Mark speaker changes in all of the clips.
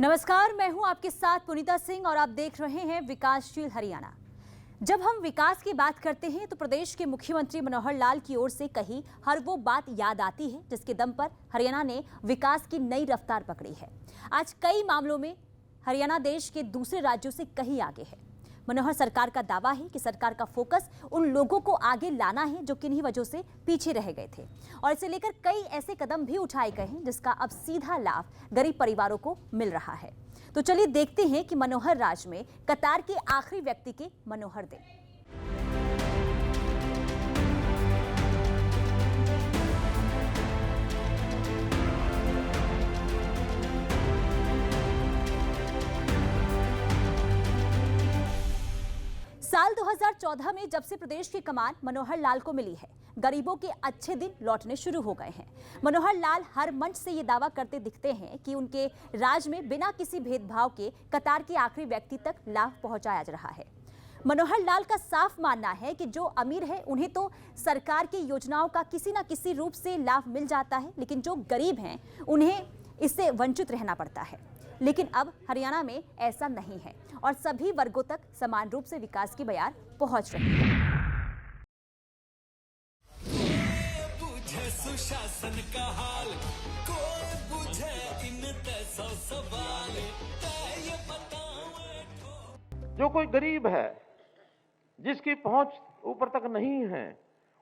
Speaker 1: नमस्कार, मैं हूं आपके साथ पुनीता सिंह और आप देख रहे हैं विकासशील हरियाणा। जब हम विकास की बात करते हैं तो प्रदेश के मुख्यमंत्री मनोहर लाल की ओर से कही हर वो बात याद आती है जिसके दम पर हरियाणा ने विकास की नई रफ्तार पकड़ी है। आज कई मामलों में हरियाणा देश के दूसरे राज्यों से कहीं आगे है। मनोहर सरकार का दावा है कि सरकार का फोकस उन लोगों को आगे लाना है जो किन्हीं वजहों से पीछे रह गए थे, और इसे लेकर कई ऐसे कदम भी उठाए गए हैं जिसका अब सीधा लाभ गरीब परिवारों को मिल रहा है। तो चलिए देखते हैं कि मनोहर राज में कतार के आखिरी व्यक्ति के मनोहर दिन। साल 2014 में जब से प्रदेश की कमान मनोहर लाल को मिली है, गरीबों के अच्छे दिन लौटने शुरू हो गए हैं। मनोहर लाल हर मंच से ये दावा करते दिखते हैं कि उनके राज में बिना किसी भेदभाव के कतार के आखिरी व्यक्ति तक लाभ पहुंचाया जा रहा है। मनोहर लाल का साफ मानना है कि जो अमीर है उन्हें तो सरकार की योजनाओं का किसी न किसी रूप से लाभ मिल जाता है, लेकिन जो गरीब हैं उन्हें इससे वंचित रहना पड़ता है। लेकिन अब हरियाणा में ऐसा नहीं है और सभी वर्गों तक समान रूप से विकास की बयार पहुंच रही है।
Speaker 2: सुशासन का हाल कोई बुझे इन सौ सवाल ये बताओ।
Speaker 3: जो कोई गरीब है, जिसकी पहुंच ऊपर तक नहीं है,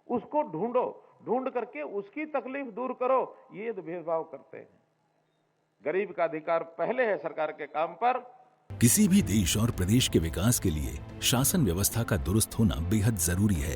Speaker 3: उसको ढूंढो, ढूंढ करके उसकी तकलीफ दूर करो। ये तो भेदभाव करते हैं। गरीब का अधिकार पहले है सरकार के काम पर।
Speaker 4: किसी भी देश और प्रदेश के विकास के लिए शासन व्यवस्था का दुरुस्त होना बेहद जरूरी है,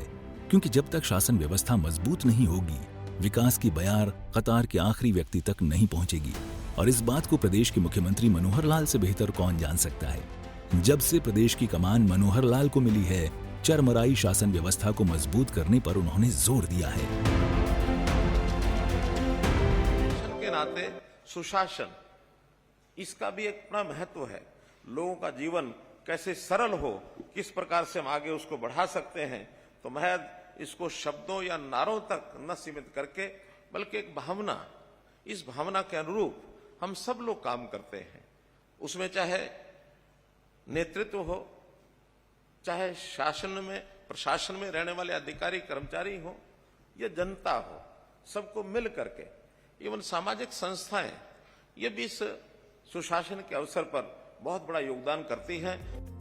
Speaker 4: क्योंकि जब तक शासन व्यवस्था मजबूत नहीं होगी, विकास की बयार कतार के आखिरी व्यक्ति तक नहीं पहुंचेगी। और इस बात को प्रदेश के मुख्यमंत्री मनोहर लाल से बेहतर कौन जान सकता है। जब से प्रदेश की कमान मनोहर लाल को मिली है, चरमराई शासन व्यवस्था को मजबूत करने पर उन्होंने जोर दिया है।
Speaker 3: के नाते सुशासन, इसका भी एक अपना महत्व है। लोगों का जीवन कैसे सरल हो, किस प्रकार से हम आगे उसको बढ़ा सकते हैं। तो महज इसको शब्दों या नारों तक न सीमित करके, बल्कि एक भावना, इस भावना के अनुरूप हम सब लोग काम करते हैं। उसमें चाहे नेतृत्व हो, चाहे शासन में प्रशासन में रहने वाले अधिकारी कर्मचारी हो या जनता हो, सबको मिल करके, एवं सामाजिक संस्थाएं, ये भी इस सुशासन के अवसर पर बहुत बड़ा योगदान करती हैं।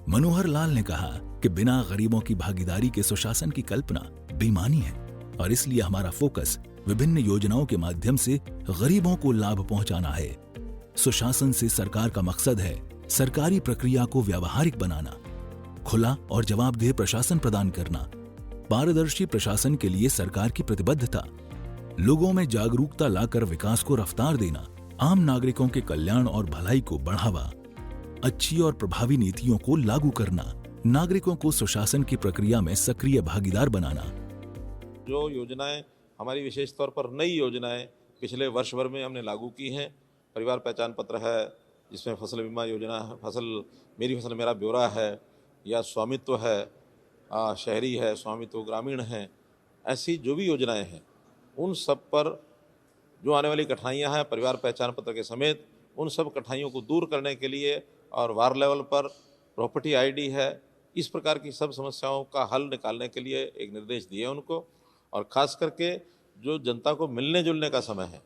Speaker 4: मनोहर लाल ने कहा कि बिना गरीबों की भागीदारी के सुशासन की कल्पना बेईमानी है, और इसलिए हमारा फोकस विभिन्न योजनाओं के माध्यम से गरीबों को लाभ पहुंचाना है। सुशासन से सरकार का मकसद है सरकारी प्रक्रिया को व्यावहारिक बनाना, खुला और जवाबदेह प्रशासन प्रदान करना, पारदर्शी प्रशासन के लिए सरकार की प्रतिबद्धता, लोगों में जागरूकता लाकर विकास को रफ्तार देना, आम नागरिकों के कल्याण और भलाई को बढ़ावा, अच्छी और प्रभावी नीतियों को लागू करना, नागरिकों को सुशासन की प्रक्रिया में सक्रिय भागीदार बनाना।
Speaker 5: जो योजनाएं हमारी विशेष तौर पर नई योजनाएं पिछले वर्ष भर में हमने लागू की हैं, परिवार पहचान पत्र है, जिसमें फसल बीमा योजना है, मेरी फसल मेरा ब्यौरा है, या स्वामित्व है, शहरी है, स्वामित्व ग्रामीण है, ऐसी जो भी योजनाएं हैं उन सब पर जो आने वाली कठिनाइयां हैं परिवार पहचान पत्र के समेत, उन सब कठिनाइयों को दूर करने के लिए, और वार्ड लेवल पर प्रॉपर्टी आईडी है, इस प्रकार की सब समस्याओं का हल निकालने के लिए एक निर्देश दिए उनको। और ख़ास करके जो जनता को मिलने जुलने का समय है,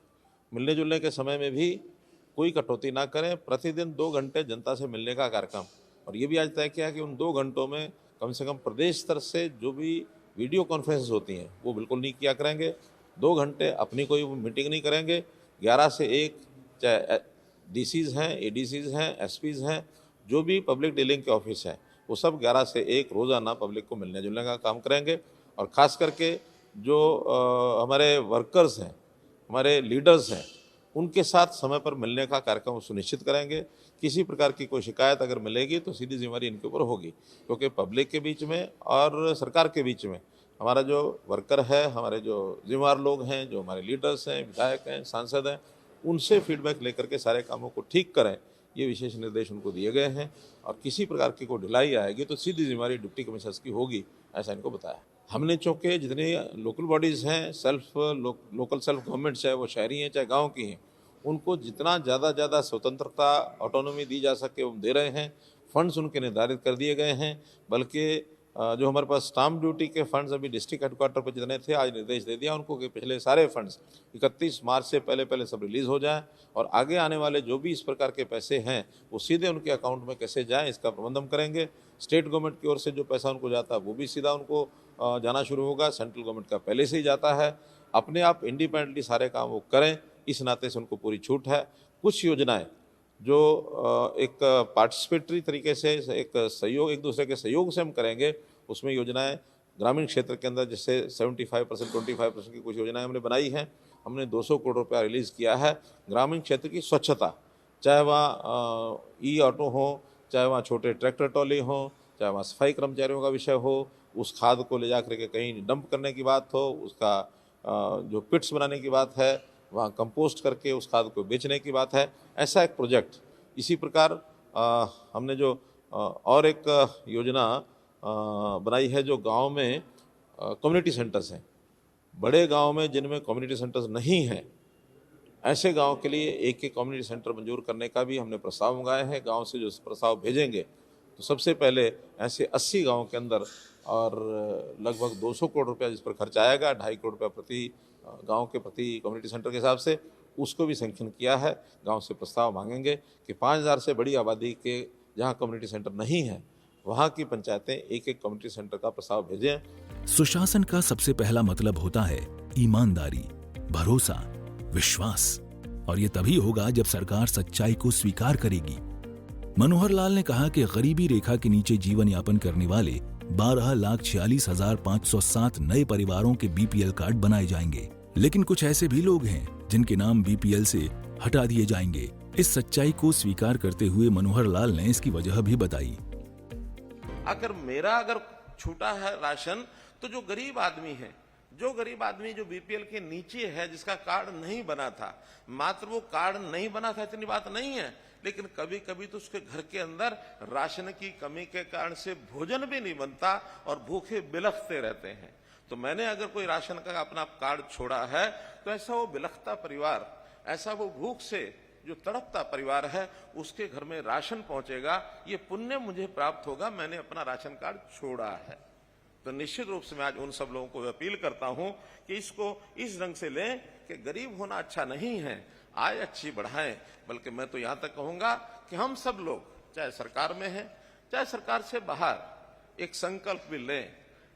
Speaker 5: मिलने जुलने के समय में भी कोई कटौती ना करें। प्रतिदिन 2 घंटे जनता से मिलने का कार्यक्रम, और ये भी आज तय किया कि उन 2 घंटों में कम से कम प्रदेश स्तर से जो भी वीडियो कॉन्फ्रेंस होती हैं वो बिल्कुल नहीं किया करेंगे। 2 घंटे अपनी कोई मीटिंग नहीं करेंगे। 11 से 1 चाहे डीसीज हैं, एडीसीज हैं, एसपीज हैं, जो भी पब्लिक डीलिंग के ऑफिस हैं, वो सब 11 से 1 रोज़ाना पब्लिक को मिलने जुलने का काम करेंगे। और ख़ास करके जो हमारे वर्कर्स हैं, हमारे लीडर्स हैं, उनके साथ समय पर मिलने का कार्यक्रम सुनिश्चित करेंगे। किसी प्रकार की कोई शिकायत अगर मिलेगी तो सीधी जिम्मेदारी इनके ऊपर होगी, क्योंकि पब्लिक के बीच में और सरकार के बीच में हमारा जो वर्कर है, हमारे जो जिम्मेदार लोग हैं, जो हमारे लीडर्स हैं, विधायक हैं, सांसद हैं, उनसे फीडबैक लेकर के सारे कामों को ठीक करें, ये विशेष निर्देश उनको दिए गए हैं। और किसी प्रकार की कोई ढिलाई आएगी तो सीधी जिम्मेदारी डिप्टी कमिश्नर्स की होगी, ऐसा इनको बताया। हमने चूँकि जितनी लोकल बॉडीज़ हैं, लोकल सेल्फ गवर्नमेंट्स है, वो शहरी हैं चाहे गाँव की हैं, उनको जितना ज़्यादा स्वतंत्रता ऑटोनॉमी दी जा सके वो दे रहे हैं। फंड्स उनके निर्धारित कर दिए गए हैं, बल्कि जो हमारे पास स्टाम्प ड्यूटी के फंड्स अभी डिस्ट्रिक्ट हेडक्वार्टर पर जितने थे, आज निर्देश दे दिया उनको कि पिछले सारे फंड्स 31 मार्च से पहले सब रिलीज़ हो जाएं और आगे आने वाले जो भी इस प्रकार के पैसे हैं वो सीधे उनके अकाउंट में कैसे जाएं, इसका प्रबंध हम करेंगे। स्टेट गवर्नमेंट की ओर से जो पैसा उनको जाता है वो भी सीधा उनको जाना शुरू होगा। सेंट्रल गवर्नमेंट का पहले से ही जाता है। अपने आप इंडिपेंडेंटली सारे काम वो करें, इस नाते से उनको पूरी छूट है। कुछ योजनाएं जो एक पार्टिसिपेटरी तरीके से एक सहयोग, एक दूसरे के सहयोग से हम करेंगे, उसमें योजनाएं ग्रामीण क्षेत्र के अंदर जैसे 75% 25% की कुछ योजनाएं हमने बनाई हैं। हमने 200 करोड़ रुपया रिलीज़ किया है ग्रामीण क्षेत्र की स्वच्छता, चाहे वहाँ ई ऑटो हो, चाहे वहाँ छोटे ट्रैक्टर ट्रॉली हो, चाहे वहाँ सफाई कर्मचारियों का विषय हो, उस खाद को ले जा करके कहीं डंप करने की बात हो, उसका जो पिट्स बनाने की बात है, वहाँ कंपोस्ट करके उस खाद को बेचने की बात है, ऐसा एक प्रोजेक्ट। इसी प्रकार हमने जो और एक योजना बनाई है जो गांव में कम्युनिटी सेंटर्स हैं। बड़े गांव में जिनमें कम्युनिटी सेंटर्स नहीं हैं, ऐसे गांव के लिए एक कम्युनिटी सेंटर मंजूर करने का भी हमने प्रस्ताव मंगाए हैं। गांव से जो प्रस्ताव भेजेंगे तो सबसे पहले ऐसे 80 गाँव के अंदर और लगभग 200 करोड़ रुपया जिस पर खर्च आएगा, 2.5 करोड़ रुपया प्रति गांव के प्रति कम्युनिटी सेंटर के हिसाब से, उसको भी सैंक्शन किया है। गांव से प्रस्ताव मांगेंगे कि 5000 से बड़ी आबादी के जहां कम्युनिटी सेंटर नहीं है वहां की पंचायतें एक कम्युनिटी सेंटर का प्रस्ताव भेजें।
Speaker 4: सुशासन का सबसे पहला मतलब होता है ईमानदारी, भरोसा, विश्वास, और ये तभी होगा जब सरकार सच्चाई को स्वीकार करेगी। मनोहर लाल ने कहा कि गरीबी रेखा के नीचे जीवन यापन करने वाले 12,46,507 नए परिवारों के बीपीएल कार्ड बनाए जाएंगे, लेकिन कुछ ऐसे भी लोग हैं जिनके नाम बीपीएल से हटा दिए जाएंगे। इस सच्चाई को स्वीकार करते हुए मनोहर लाल ने इसकी वजह भी बताई।
Speaker 3: अगर छूटा है राशन, तो जो गरीब आदमी जो बीपीएल के नीचे है, जिसका कार्ड नहीं बना था, मात्र वो कार्ड नहीं बना था इतनी बात नहीं है, लेकिन कभी कभी तो उसके घर के अंदर राशन की कमी के कारण से भोजन भी नहीं बनता और भूखे बिलखते रहते हैं। तो मैंने अगर कोई राशन का अपना कार्ड छोड़ा है तो ऐसा वो बिलखता परिवार, ऐसा वो भूख से जो तड़पता परिवार है, उसके घर में राशन पहुंचेगा, ये पुण्य मुझे प्राप्त होगा, मैंने अपना राशन कार्ड छोड़ा है। तो निश्चित रूप से मैं आज उन सब लोगों को अपील करता हूं कि इसको इस ढंग से लें कि गरीब होना अच्छा नहीं है, आय अच्छी बढ़ाएं। बल्कि मैं तो यहां तक कहूंगा कि हम सब लोग, चाहे सरकार में हैं चाहे सरकार से बाहर, एक संकल्प भी लें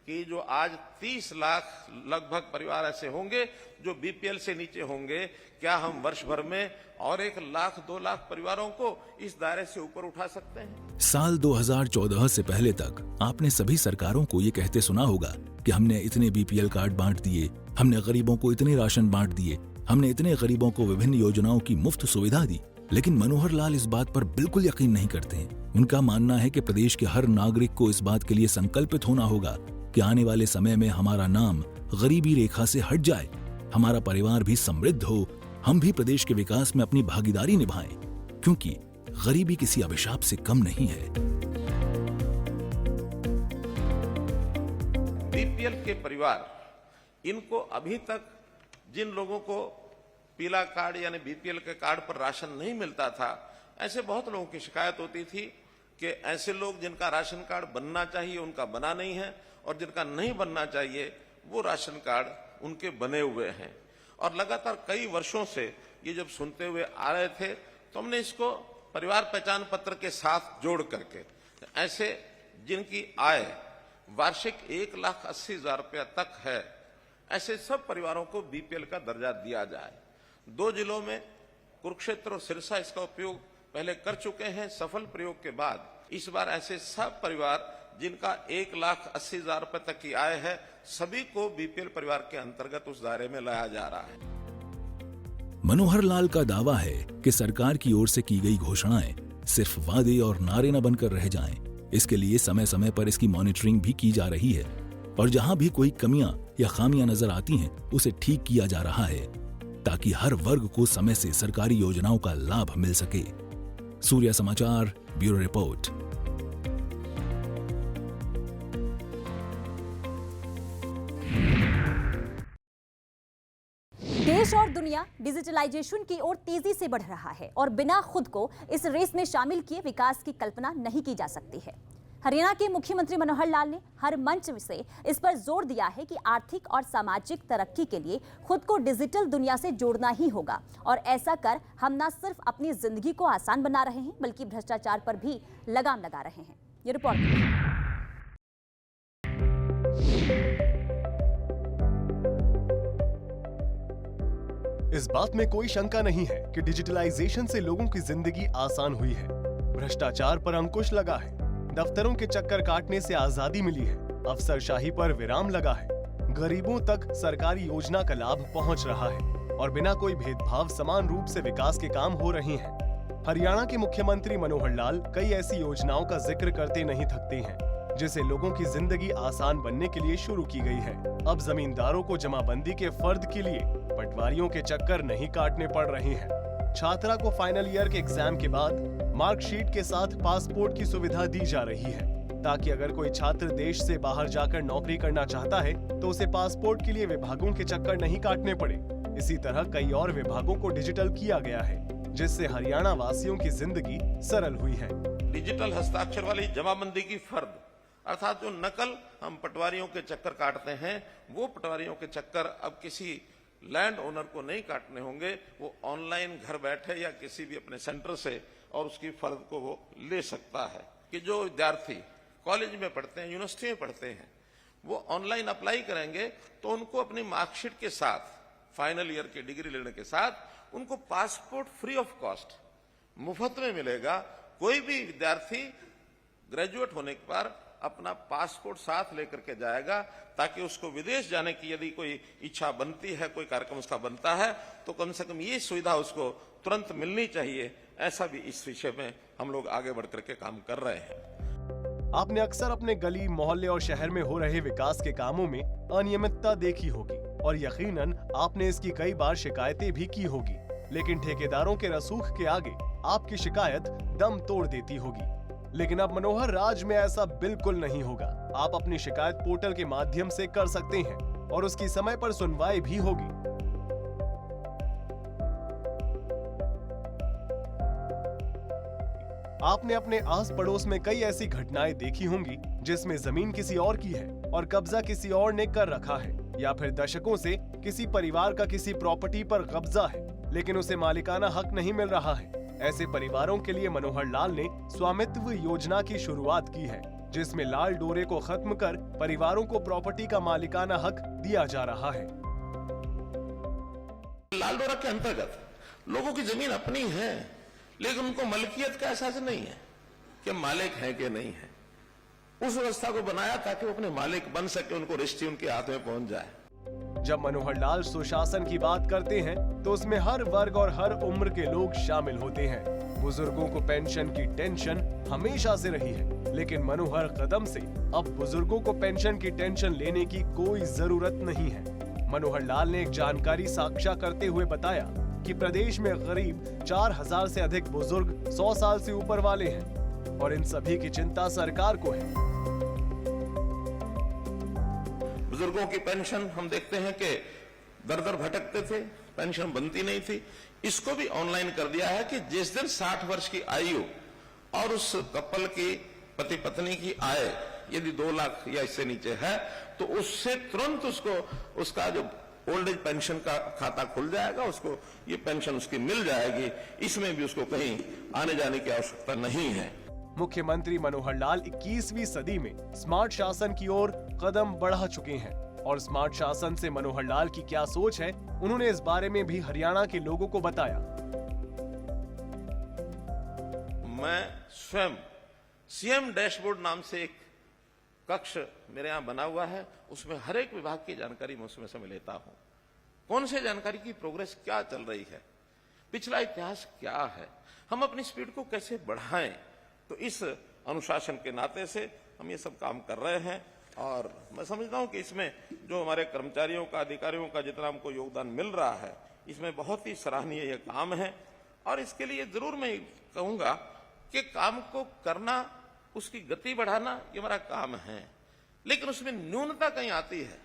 Speaker 3: कि जो आज 30 लाख लगभग परिवार ऐसे होंगे जो बीपीएल से नीचे होंगे, क्या हम वर्ष भर में और 1 लाख 2 लाख परिवारों को इस दायरे से ऊपर उठा सकते हैं?
Speaker 4: साल 2014 से पहले तक आपने सभी सरकारों को ये कहते सुना होगा कि हमने इतने बीपीएल कार्ड बांट दिए, हमने गरीबों को इतने राशन बांट दिए, हमने इतने गरीबों को विभिन्न योजनाओं की मुफ्त सुविधा दी। लेकिन मनोहर लाल इस बात पर बिल्कुल यकीन नहीं करते हैं। उनका मानना है कि प्रदेश के हर नागरिक को इस बात के लिए संकल्पित होना होगा कि आने वाले समय में हमारा नाम गरीबी रेखा से हट जाए, हमारा परिवार भी समृद्ध हो, हम भी प्रदेश के विकास में अपनी भागीदारी निभाएं, क्योंकि गरीबी किसी अभिशाप से कम नहीं है।
Speaker 3: बीपीएल के परिवार, इनको अभी तक जिन लोगों को पीला कार्ड यानी बीपीएल के कार्ड पर राशन नहीं मिलता था, ऐसे बहुत लोगों की शिकायत होती थी कि ऐसे लोग जिनका राशन कार्ड बनना चाहिए उनका बना नहीं है, और जिनका नहीं बनना चाहिए वो राशन कार्ड उनके बने हुए हैं। और लगातार कई वर्षों से ये जब सुनते हुए आ रहे थे, तो हमने इसको परिवार पहचान पत्र के साथ जोड़ करके ऐसे जिनकी आय वार्षिक 1,80,000 रुपया तक है, ऐसे सब परिवारों को बीपीएल का दर्जा दिया जाए। 2 जिलों में कुरुक्षेत्र और सिरसा इसका उपयोग पहले कर चुके हैं। सफल प्रयोग के बाद इस बार ऐसे सब परिवार जिनका 1,80,000 रुपए तक की आय है, सभी को बीपीएल परिवार के अंतर्गत उस दायरे में लाया जा रहा है।
Speaker 4: मनोहर लाल का दावा है कि सरकार की ओर से की गई घोषणाएं सिर्फ वादे और नारे न बनकर रह जाएं। इसके लिए समय समय पर इसकी मॉनिटरिंग भी की जा रही है, और जहां भी कोई कमियां या खामियां नजर आती हैं, उसे ठीक किया जा रहा है, ताकि हर वर्ग को समय से सरकारी योजनाओं का लाभ मिल सके। सूर्य समाचार ब्यूरो रिपोर्ट।
Speaker 1: देश और दुनिया डिजिटलाइजेशन की ओर तेजी से बढ़ रहा है और बिना खुद को इस रेस में शामिल किए विकास की कल्पना नहीं की जा सकती है। हरियाणा के मुख्यमंत्री मनोहर लाल ने हर मंच से इस पर जोर दिया है कि आर्थिक और सामाजिक तरक्की के लिए खुद को डिजिटल दुनिया से जोड़ना ही होगा और ऐसा कर हम न सिर्फ अपनी जिंदगी को आसान बना रहे हैं बल्कि भ्रष्टाचार पर भी लगाम लगा रहे हैं। ये रिपोर्ट।
Speaker 6: इस बात में कोई शंका नहीं है कि डिजिटलाइजेशन से लोगों की जिंदगी आसान हुई है, भ्रष्टाचार पर अंकुश लगा है, दफ्तरों के चक्कर काटने से आजादी मिली है, अफसरशाही पर विराम लगा है, गरीबों तक सरकारी योजना का लाभ पहुंच रहा है और बिना कोई भेदभाव समान रूप से विकास के काम हो रहे हैं। हरियाणा के मुख्यमंत्री मनोहर लाल कई ऐसी योजनाओं का जिक्र करते नहीं थकते हैं जिसे लोगों की जिंदगी आसान बनने के लिए शुरू की गई है। अब जमींदारों को जमाबंदी के फर्द के लिए पटवारियों के चक्कर नहीं काटने पड़ रहे हैं। छात्रा को फाइनल ईयर के एग्जाम के बाद मार्कशीट के साथ पासपोर्ट की सुविधा दी जा रही है ताकि अगर कोई छात्र देश से बाहर जाकर नौकरी करना चाहता है तो उसे पासपोर्ट के लिए विभागों के चक्कर नहीं काटने पड़े। इसी तरह कई और विभागों को डिजिटल किया गया है जिससे हरियाणा वासियों की जिंदगी सरल हुई है।
Speaker 3: डिजिटल हस्ताक्षर वाली जमाबंदी की फर्द अर्थात जो नकल हम पटवारियों के चक्कर काटते हैं वो पटवारियों के चक्कर अब किसी लैंड ओनर को नहीं काटने होंगे। वो ऑनलाइन घर बैठे या किसी भी अपने सेंटर से और उसकी फर्द को वो ले सकता है कि जो विद्यार्थी कॉलेज में पढ़ते हैं, यूनिवर्सिटी में पढ़ते हैं, वो ऑनलाइन अप्लाई करेंगे तो उनको अपनी मार्कशीट के साथ फाइनल ईयर की डिग्री लेने के साथ उनको पासपोर्ट फ्री ऑफ कॉस्ट मुफ्त में मिलेगा। कोई भी विद्यार्थी ग्रेजुएट होने के बाद अपना पासपोर्ट साथ लेकर के जाएगा ताकि उसको विदेश जाने की यदि कोई इच्छा बनती है, कोई कार्यक्रम उसका बनता है तो कम से कम ये सुविधा उसको तुरंत मिलनी चाहिए। ऐसा भी इस विषय में हम लोग आगे बढ़ करके काम कर रहे हैं।
Speaker 6: आपने अक्सर अपने गली, मोहल्ले और शहर में हो रहे विकास के कामों में अनियमितता देखी होगी और यकीनन आपने इसकी कई बार शिकायतें भी की होगी, लेकिन ठेकेदारों के रसूख के आगे आपकी शिकायत दम तोड़ देती होगी। लेकिन अब मनोहर राज में ऐसा बिल्कुल नहीं होगा। आप अपनी शिकायत पोर्टल के माध्यम से कर सकते हैं और उसकी समय पर सुनवाई भी होगी। आपने अपने आस पड़ोस में कई ऐसी घटनाएं देखी होंगी जिसमें जमीन किसी और की है और कब्जा किसी और ने कर रखा है, या फिर दशकों से किसी परिवार का किसी प्रॉपर्टी पर कब्जा है लेकिन उसे मालिकाना हक नहीं मिल रहा है। ऐसे परिवारों के लिए मनोहर लाल ने स्वामित्व योजना की शुरुआत की है जिसमें लाल डोरे को खत्म कर परिवारों को प्रॉपर्टी का मालिकाना हक दिया जा रहा है।
Speaker 3: लाल डोरा के अंतर्गत लोगों की जमीन अपनी है लेकिन उनको मलकियत का एहसास नहीं है कि मालिक है कि नहीं है। उस व्यवस्था को बनाया ताकि वो अपने मालिक बन सके, उनको रजिस्ट्री उनके हाथ में पहुंच जाए।
Speaker 6: जब मनोहर लाल सुशासन की बात करते हैं तो उसमें हर वर्ग और हर उम्र के लोग शामिल होते हैं। बुजुर्गों को पेंशन की टेंशन हमेशा से रही है, लेकिन मनोहर कदम से अब बुजुर्गों को पेंशन की टेंशन लेने की कोई जरूरत नहीं है। मनोहर लाल ने एक जानकारी साझा करते हुए बताया कि प्रदेश में करीब 4000 से अधिक बुजुर्ग 100 साल से ऊपर वाले हैं और इन सभी की चिंता सरकार को है।
Speaker 3: बुजुर्गों की पेंशन हम देखते हैं कि दर दर भटकते थे, पेंशन बनती नहीं थी। इसको भी ऑनलाइन कर दिया है कि जिस दिन 60 वर्ष की आयु और उस कपल की पति पत्नी की आय यदि 2 लाख या इससे नीचे है तो उससे तुरंत उसको उसका जो ओल्ड एज पेंशन का खाता खुल जाएगा, उसको ये पेंशन उसकी मिल जाएगी। इसमें भी उसको कहीं आने जाने की आवश्यकता नहीं है।
Speaker 6: मुख्यमंत्री मनोहर लाल 21वीं सदी में स्मार्ट शासन की ओर कदम बढ़ा चुके हैं और स्मार्ट शासन से मनोहर लाल की क्या सोच है उन्होंने इस बारे में भी हरियाणा के लोगों को बताया।
Speaker 3: मैं स्वयं सीएम डैशबोर्ड नाम से एक कक्ष मेरे यहाँ बना हुआ है, उसमें हर एक विभाग की जानकारी मैं उसमें से मैं लेता हूं। कौन से जानकारी की प्रोग्रेस क्या चल रही है, पिछला इतिहास क्या है, हम अपनी स्पीड को कैसे बढ़ाएं। तो इस अनुशासन के नाते से हम ये सब काम कर रहे हैं और मैं समझता हूं कि इसमें जो हमारे कर्मचारियों का, अधिकारियों का जितना हमको योगदान मिल रहा है इसमें बहुत ही सराहनीय यह काम है। और इसके लिए जरूर मैं कहूंगा कि काम को करना, उसकी गति बढ़ाना ये हमारा काम है, लेकिन उसमें न्यूनता कहीं आती है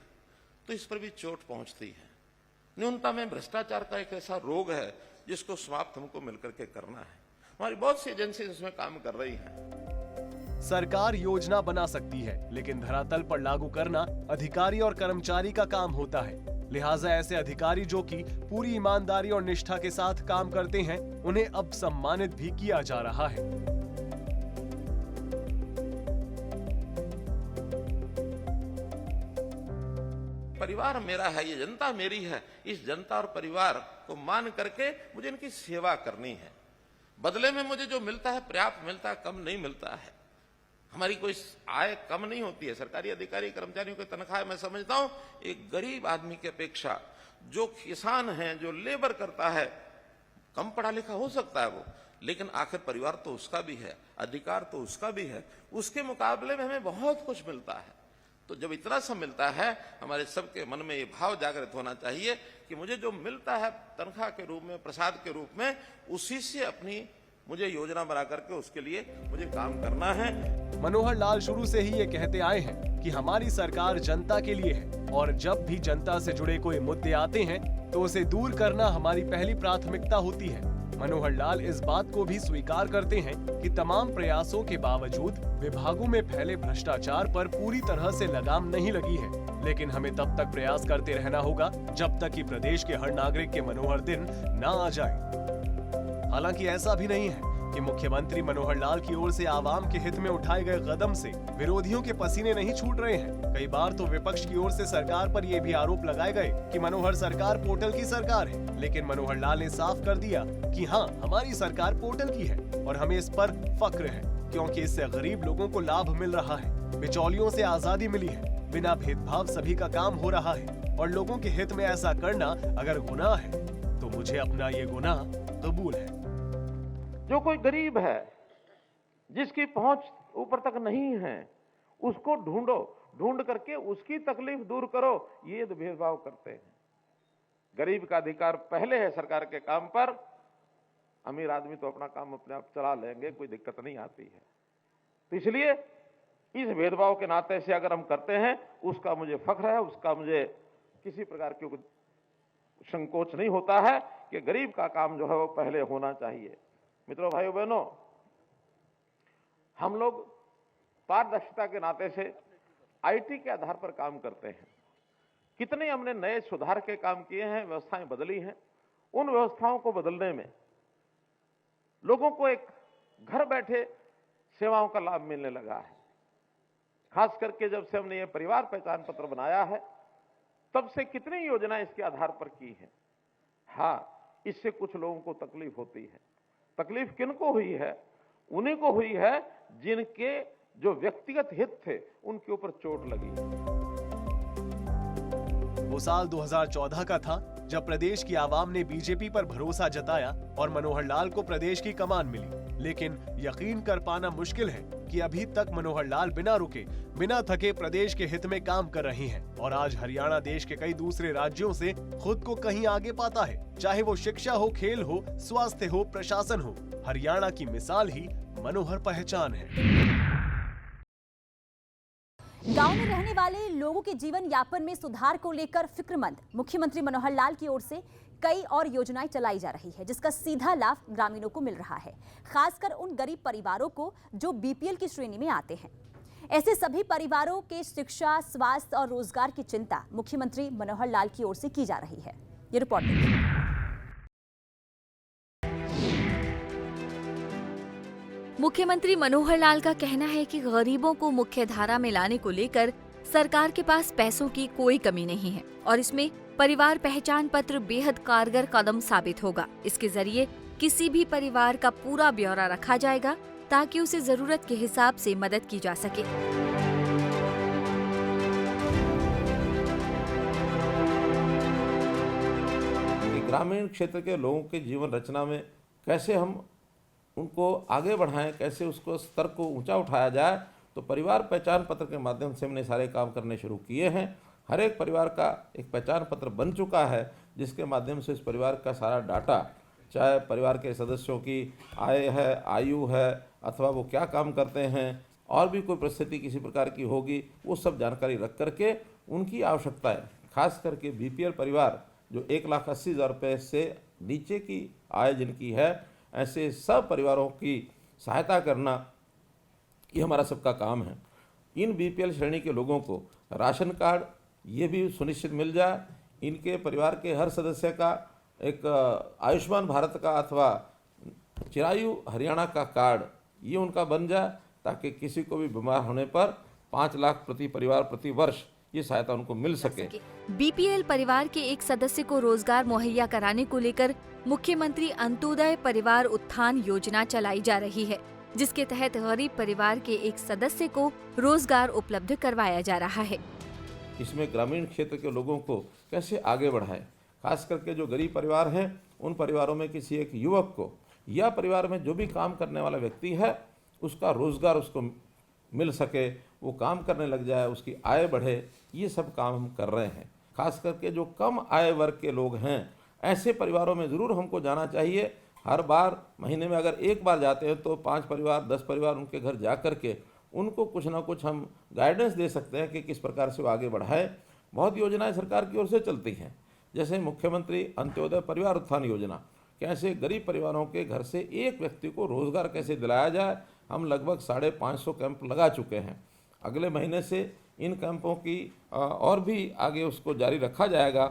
Speaker 3: तो इस पर भी चोट पहुंचती है। न्यूनतम में भ्रष्टाचार का एक ऐसा रोग है जिसको समाप्त हमको मिलकर के करना है। हमारी बहुत सी एजेंसी इसमें काम कर रही हैं।
Speaker 6: सरकार योजना बना सकती है, लेकिन धरातल पर लागू करना अधिकारी और कर्मचारी का काम होता है। लिहाजा ऐसे अधिकारी जो कि पूरी ईमानदारी और निष्ठा के साथ काम करते हैं, उन्हें अब सम्मानित भी किया जा रहा है।
Speaker 3: परिवार मेरा है, ये जनता मेरी है। इस जनता और परिवार को मान करके मुझे इनकी सेवा करनी है। बदले में मुझे जो मिलता है पर्याप्त मिलता है, कम नहीं मिलता है। हमारी कोई आय कम नहीं होती है। सरकारी अधिकारी कर्मचारियों की तनख्वाह मैं समझता हूं एक गरीब आदमी की अपेक्षा, जो किसान है, जो लेबर करता है, कम पढ़ा लिखा हो सकता है वो, लेकिन आखिर परिवार तो उसका भी है, अधिकार तो उसका भी है। उसके मुकाबले में हमें बहुत कुछ मिलता है। तो जब इतना सब मिलता है, हमारे सबके मन में ये भाव जागृत होना चाहिए कि मुझे जो मिलता है तनख्वाह के रूप में, प्रसाद के रूप में, उसी से अपनी मुझे योजना बना करके उसके लिए मुझे काम करना है।
Speaker 6: मनोहर लाल शुरू से ही ये कहते आए हैं कि हमारी सरकार जनता के लिए है और जब भी जनता से जुड़े कोई मुद्दे आते हैं तो उसे दूर करना हमारी पहली प्राथमिकता होती है। मनोहर लाल इस बात को भी स्वीकार करते हैं कि तमाम प्रयासों के बावजूद विभागों में फैले भ्रष्टाचार पर पूरी तरह से लगाम नहीं लगी है, लेकिन हमें तब तक प्रयास करते रहना होगा जब तक कि प्रदेश के हर नागरिक के मनोहर दिन न आ जाए। हालांकि ऐसा भी नहीं है कि मुख्यमंत्री मनोहर लाल की ओर से आवाम के हित में उठाए गए कदम से विरोधियों के पसीने नहीं छूट रहे हैं। कई बार तो विपक्ष की ओर से सरकार पर ये भी आरोप लगाए गए कि मनोहर सरकार पोर्टल की सरकार है, लेकिन मनोहर लाल ने साफ कर दिया कि हाँ, हमारी सरकार पोर्टल की है और हमें इस पर फक्र है, क्योंकि इससे गरीब लोगों को लाभ मिल रहा है, बिचौलियों से आजादी मिली है, बिना भेदभाव सभी का काम हो रहा है और लोगों के हित में ऐसा करना अगर गुनाह है तो मुझे अपना ये गुनाह कबूल है।
Speaker 3: जो कोई गरीब है, जिसकी पहुंच ऊपर तक नहीं है, उसको ढूंढो, ढूंढ करके उसकी तकलीफ दूर करो। ये तो भेदभाव करते हैं। गरीब का अधिकार पहले है सरकार के काम पर। अमीर आदमी तो अपना काम अपने आप चला लेंगे, कोई दिक्कत नहीं आती है। तो इसलिए इस भेदभाव के नाते से अगर हम करते हैं, उसका मुझे फख्र है, उसका मुझे किसी प्रकार की संकोच नहीं होता है कि गरीब का काम जो है वो पहले होना चाहिए। मित्रों, भाइयों बहनों, हम लोग पारदर्शिता के नाते से आईटी के आधार पर काम करते हैं। कितने हमने नए सुधार के काम किए हैं, व्यवस्थाएं बदली हैं। उन व्यवस्थाओं को बदलने में लोगों को एक घर बैठे सेवाओं का लाभ मिलने लगा है। खास करके जब से हमने ये परिवार पहचान पत्र बनाया है, तब से कितनी योजनाएं इसके आधार पर की हैं। हाँ, इससे कुछ लोगों को तकलीफ होती है। तकलीफ किनको हुई है? उन्हीं को हुई है जिनके जो व्यक्तिगत हित थे उनके ऊपर चोट लगी।
Speaker 6: वो साल 2014 का था जब प्रदेश की आवाम ने बीजेपी पर भरोसा जताया और मनोहर लाल को प्रदेश की कमान मिली। लेकिन यकीन कर पाना मुश्किल है कि अभी तक मनोहर लाल बिना रुके, बिना थके प्रदेश के हित में काम कर रही हैं और आज हरियाणा देश के कई दूसरे राज्यों से खुद को कहीं आगे पाता है। चाहे वो शिक्षा हो, खेल हो, स्वास्थ्य हो, प्रशासन हो, हरियाणा की मिसाल ही मनोहर पहचान है।
Speaker 1: गांव में रहने वाले लोगों के जीवन यापन में सुधार को लेकर फिक्रमंद मुख्यमंत्री मनोहर लाल की ओर से कई और योजनाएं चलाई जा रही है, जिसका सीधा लाभ ग्रामीणों को मिल रहा है, खासकर उन गरीब परिवारों को जो बीपीएल की श्रेणी में आते हैं। ऐसे सभी परिवारों के शिक्षा, स्वास्थ्य और रोजगार की चिंता मुख्यमंत्री मनोहर लाल की ओर से की जा रही है। ये रिपोर्ट देखिए।
Speaker 7: मुख्यमंत्री मनोहर लाल का कहना है कि गरीबों को मुख्य धारा में लाने को लेकर सरकार के पास पैसों की कोई कमी नहीं है और इसमें परिवार पहचान पत्र बेहद कारगर कदम साबित होगा। इसके जरिए किसी भी परिवार का पूरा ब्यौरा रखा जाएगा ताकि उसे जरूरत के हिसाब से मदद की जा सके।
Speaker 5: ग्रामीण क्षेत्र के लोगों के जीवन रचना में कैसे हम उनको आगे बढ़ाएं, कैसे उसको स्तर को ऊंचा उठाया जाए, तो परिवार पहचान पत्र के माध्यम से हमने सारे काम करने शुरू किए हैं। हर एक परिवार का एक पहचान पत्र बन चुका है, जिसके माध्यम से इस परिवार का सारा डाटा, चाहे परिवार के सदस्यों की आय है, आयु है, अथवा वो क्या काम करते हैं, और भी कोई परिस्थिति किसी प्रकार की होगी, वो सब जानकारी रख करके उनकी आवश्यकताएं, खास करके बीपीएल परिवार जो 1,80,000 रुपये से नीचे की आय जिनकी है, ऐसे सब परिवारों की सहायता करना ये हमारा सबका काम है। इन बीपीएल श्रेणी के लोगों को राशन कार्ड ये भी सुनिश्चित मिल जाए, इनके परिवार के हर सदस्य का एक आयुष्मान भारत का अथवा चिरायु हरियाणा का कार्ड ये उनका बन जाए, ताकि किसी को भी बीमार होने पर 5 लाख प्रति परिवार प्रति वर्ष ये सहायता उनको मिल सके।
Speaker 7: बीपीएल परिवार के एक सदस्य को रोजगार मुहैया कराने को लेकर मुख्यमंत्री अंत्योदय परिवार उत्थान योजना चलाई जा रही है, जिसके तहत गरीब परिवार के एक सदस्य को रोजगार उपलब्ध करवाया जा रहा है।
Speaker 5: इसमें ग्रामीण क्षेत्र के लोगों को कैसे आगे बढ़ाएं, खास करके जो गरीब परिवार हैं उन परिवारों में किसी एक युवक को या परिवार में जो भी काम करने वाला व्यक्ति है उसका रोजगार उसको मिल सके, वो काम करने लग जाए, उसकी आय बढ़े, ये सब काम हम कर रहे हैं। खास करके जो कम आय वर्ग के लोग हैं ऐसे परिवारों में ज़रूर हमको जाना चाहिए। हर बार महीने में अगर एक बार जाते हैं तो 5 परिवार 10 परिवार उनके घर जा कर के उनको कुछ ना कुछ हम गाइडेंस दे सकते हैं कि किस प्रकार से वो आगे बढ़ाए। बहुत योजनाएं सरकार की ओर से चलती हैं, जैसे मुख्यमंत्री अंत्योदय परिवार उत्थान योजना, कैसे गरीब परिवारों के घर से एक व्यक्ति को रोजगार कैसे दिलाया जाए। हम लगभग 550 कैंप लगा चुके हैं। अगले महीने से इन कैंपों की और भी आगे उसको जारी रखा जाएगा।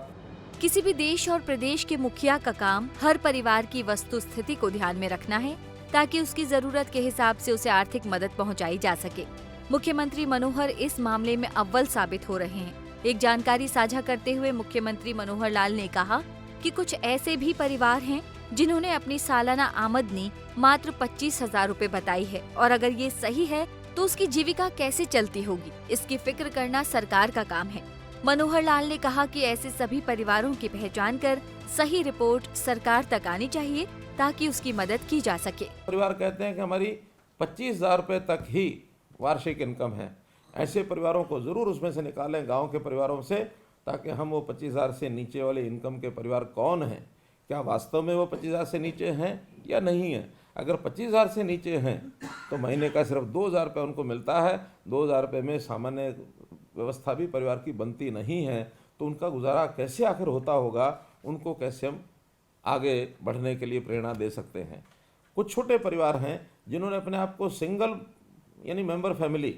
Speaker 7: किसी भी देश और प्रदेश के मुखिया का काम हर परिवार की वस्तु स्थिति को ध्यान में रखना है, ताकि उसकी जरूरत के हिसाब से उसे आर्थिक मदद पहुंचाई जा सके। मुख्यमंत्री मनोहर इस मामले में अव्वल साबित हो रहे हैं। एक जानकारी साझा करते हुए मुख्यमंत्री मनोहर लाल ने कहा कि कुछ ऐसे भी परिवार हैं जिन्होंने अपनी सालाना आमदनी मात्र 25,000 रुपए बताई है, और अगर ये सही है तो उसकी जीविका कैसे चलती होगी, इसकी फिक्र करना सरकार का काम है। मनोहर लाल ने कहा कि ऐसे सभी परिवारों की पहचान कर सही रिपोर्ट सरकार तक आनी चाहिए, ताकि उसकी मदद की जा सके।
Speaker 5: परिवार कहते हैं कि हमारी 25,000 रुपये तक ही वार्षिक इनकम है, ऐसे परिवारों को ज़रूर उसमें से निकालें गांव के परिवारों से, ताकि हम वो 25,000 से नीचे वाले इनकम के परिवार कौन हैं, क्या वास्तव में वो 25,000 से नीचे हैं या नहीं है। अगर 25,000 से नीचे हैं तो महीने का सिर्फ 2,000 रुपये उनको मिलता है। 2,000 रुपये में सामान्य व्यवस्था भी परिवार की बनती नहीं है, तो उनका गुजारा कैसे आखिर होता होगा, उनको कैसे हम आगे बढ़ने के लिए प्रेरणा दे सकते हैं। कुछ छोटे परिवार हैं जिन्होंने अपने आप को सिंगल यानी मेंबर फैमिली,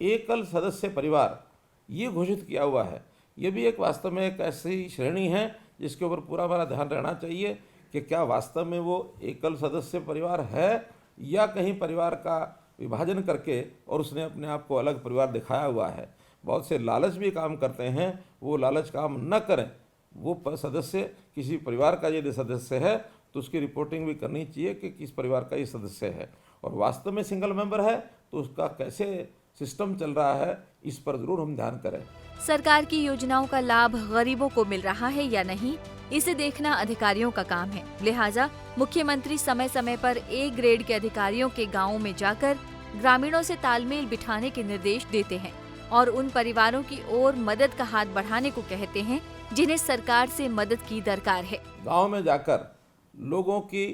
Speaker 5: एकल सदस्य परिवार ये घोषित किया हुआ है। ये भी एक वास्तव में एक ऐसी श्रेणी है जिसके ऊपर पूरा हमारा ध्यान रहना चाहिए कि क्या वास्तव में वो एकल सदस्य परिवार है या कहीं परिवार का विभाजन करके और उसने अपने आप को अलग परिवार दिखाया हुआ है। बहुत से लालच भी काम करते हैं, वो लालच काम न करें। वो सदस्य किसी परिवार का यदि सदस्य है तो उसकी रिपोर्टिंग भी करनी चाहिए कि किस परिवार का ये सदस्य है, और वास्तव में सिंगल मेंबर है तो उसका कैसे सिस्टम चल रहा है, इस पर जरूर हम ध्यान करें।
Speaker 7: सरकार की योजनाओं का लाभ गरीबों को मिल रहा है या नहीं, इसे देखना अधिकारियों का काम है। लिहाजा मुख्यमंत्री समय समय पर ए ग्रेड के अधिकारियों के गांवों में जाकर ग्रामीणों से तालमेल बिठाने के निर्देश देते हैं और उन परिवारों की ओर मदद का हाथ बढ़ाने को कहते हैं जिन्हें सरकार से मदद की दरकार है।
Speaker 5: गाँव में जाकर लोगों की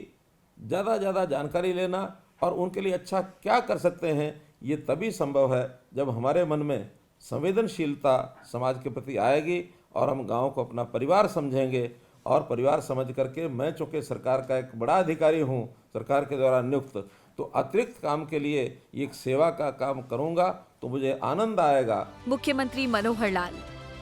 Speaker 5: ज़्यादा जानकारी लेना और उनके लिए अच्छा क्या कर सकते हैं, ये तभी संभव है जब हमारे मन में संवेदनशीलता समाज के प्रति आएगी और हम गांव को अपना परिवार समझेंगे। और परिवार समझ करके मैं चूँकि सरकार का एक बड़ा अधिकारी हूँ, सरकार के द्वारा नियुक्त, तो अतिरिक्त काम के लिए एक सेवा का काम करूँगा तो मुझे आनंद आएगा।
Speaker 7: मुख्यमंत्री मनोहर लाल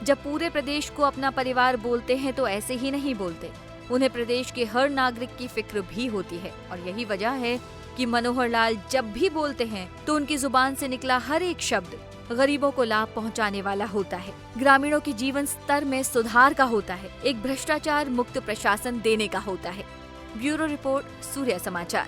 Speaker 7: जब पूरे प्रदेश को अपना परिवार बोलते हैं तो ऐसे ही नहीं बोलते, उन्हें प्रदेश के हर नागरिक की फिक्र भी होती है। और यही वजह है कि मनोहर लाल जब भी बोलते हैं तो उनकी जुबान से निकला हर एक शब्द गरीबों को लाभ पहुंचाने वाला होता है, ग्रामीणों के जीवन स्तर में सुधार का होता है, एक भ्रष्टाचार मुक्त प्रशासन देने का होता है। ब्यूरो रिपोर्ट, सूर्य समाचार।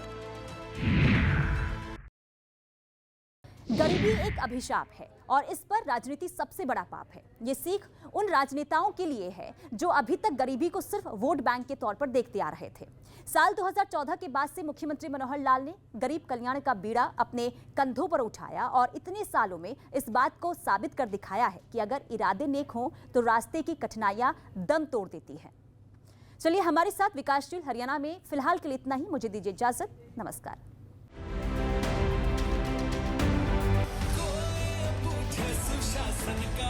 Speaker 1: गरीबी एक अभिशाप है और इस पर राजनीति सबसे बड़ा पाप है। ये सीख उन राजनेताओं के लिए है जो अभी तक गरीबी को सिर्फ वोट बैंक के तौर पर देखते आ रहे थे। साल 2014 के बाद से मुख्यमंत्री मनोहर लाल ने गरीब कल्याण का बीड़ा अपने कंधों पर उठाया और इतने सालों में इस बात को साबित कर दिखाया है कि अगर इरादे नेक हों तो रास्ते की कठिनाइयां दम तोड़ देती हैं। चलिए हमारे साथ विकासशील हरियाणा में फिलहाल के लिए इतना ही। मुझे दीजिए इजाजत। नमस्कार।
Speaker 2: सुशासन का